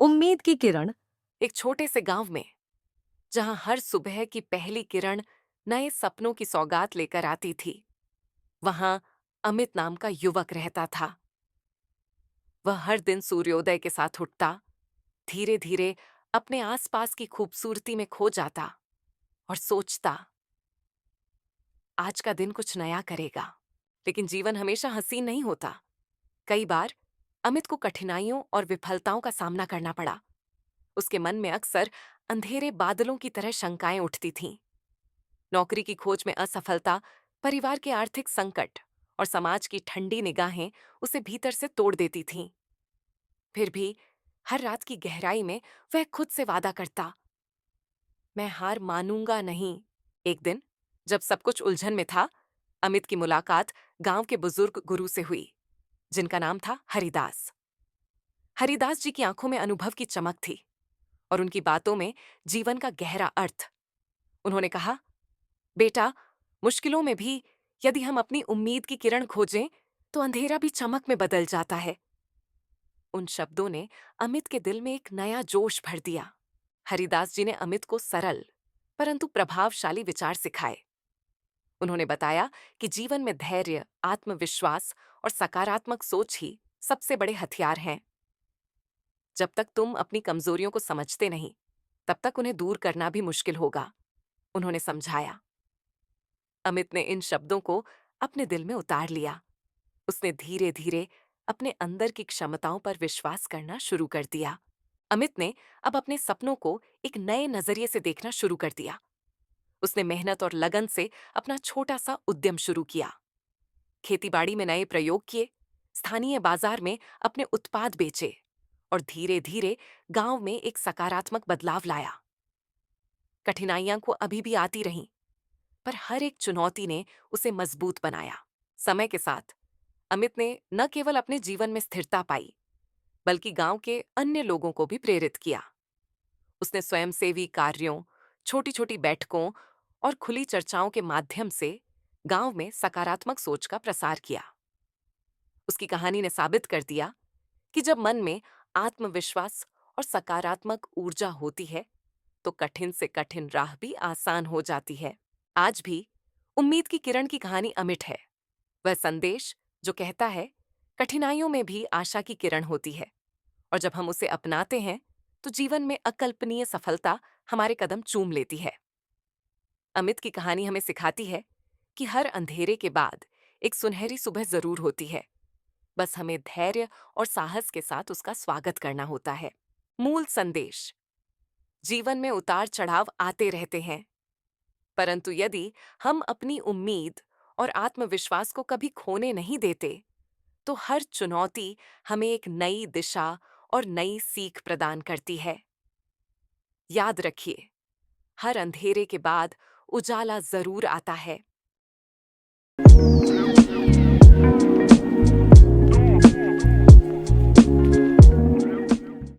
उम्मीद की किरण। एक छोटे से गांव में, जहां हर सुबह की पहली किरण नए सपनों की सौगात लेकर आती थी, वहां अमित नाम का युवक रहता था। वह हर दिन सूर्योदय के साथ उठता, धीरे धीरे अपने आसपास की खूबसूरती में खो जाता और सोचता, आज का दिन कुछ नया करेगा। लेकिन जीवन हमेशा हसीन नहीं होता। कई बार अमित को कठिनाइयों और विफलताओं का सामना करना पड़ा। उसके मन में अक्सर अंधेरे बादलों की तरह शंकाएं उठती थीं। नौकरी की खोज में असफलता, परिवार के आर्थिक संकट और समाज की ठंडी निगाहें उसे भीतर से तोड़ देती थीं। फिर भी हर रात की गहराई में वह खुद से वादा करता, मैं हार मानूंगा नहीं। एक दिन, जब सब कुछ उलझन में था, अमित की मुलाकात गांव के बुजुर्ग गुरु से हुई, जिनका नाम था हरिदास। हरिदास जी की आंखों में अनुभव की चमक थी और उनकी बातों में जीवन का गहरा अर्थ। उन्होंने कहा, बेटा, मुश्किलों में भी यदि हम अपनी उम्मीद की किरण खोजें, तो अंधेरा भी चमक में बदल जाता है। उन शब्दों ने अमित के दिल में एक नया जोश भर दिया। हरिदास जी ने अमित को सरल परंतु प्रभावशाली विचार सिखाए। उन्होंने बताया कि जीवन में धैर्य, आत्मविश्वास और सकारात्मक सोच ही सबसे बड़े हथियार हैं। जब तक तुम अपनी कमजोरियों को समझते नहीं, तब तक उन्हें दूर करना भी मुश्किल होगा, उन्होंने समझाया। अमित ने इन शब्दों को अपने दिल में उतार लिया। उसने धीरे धीरे अपने अंदर की क्षमताओं पर विश्वास करना शुरू कर दिया। अमित ने अब अपने सपनों को एक नए नजरिए से देखना शुरू कर दिया। उसने मेहनत और लगन से अपना छोटा सा उद्यम शुरू किया। खेतीबाड़ी में नए प्रयोग किए, स्थानीय बाजार में अपने उत्पाद बेचे और धीरे धीरे गांव में एक सकारात्मक बदलाव लाया। कठिनाइयां को अभी भी आती रहीं, पर हर एक चुनौती ने उसे मजबूत बनाया। समय के साथ अमित ने न केवल अपने जीवन में स्थिरता पाई, बल्कि गांव के अन्य लोगों को भी प्रेरित किया। उसने स्वयंसेवी कार्यों, छोटी छोटी बैठकों और खुली चर्चाओं के माध्यम से गांव में सकारात्मक सोच का प्रसार किया। उसकी कहानी ने साबित कर दिया कि जब मन में आत्मविश्वास और सकारात्मक ऊर्जा होती है, तो कठिन से कठिन राह भी आसान हो जाती है। आज भी उम्मीद की किरण की कहानी अमिट है। वह संदेश जो कहता है, कठिनाइयों में भी आशा की किरण होती है और जब हम उसे अपनाते हैं, तो जीवन में अकल्पनीय सफलता हमारे कदम चूम लेती है। अमित की कहानी हमें सिखाती है कि हर अंधेरे के बाद एक सुनहरी सुबह जरूर होती है। बस हमें धैर्य और साहस के साथ उसका स्वागत करना होता है। मूल संदेश: जीवन में उतार चढ़ाव आते रहते हैं, परंतु यदि हम अपनी उम्मीद और आत्मविश्वास को कभी खोने नहीं देते, तो हर चुनौती हमें एक नई दिशा और नई सीख प्रदान करती है। याद रखिए, हर अंधेरे के बाद उजाला जरूर आता है।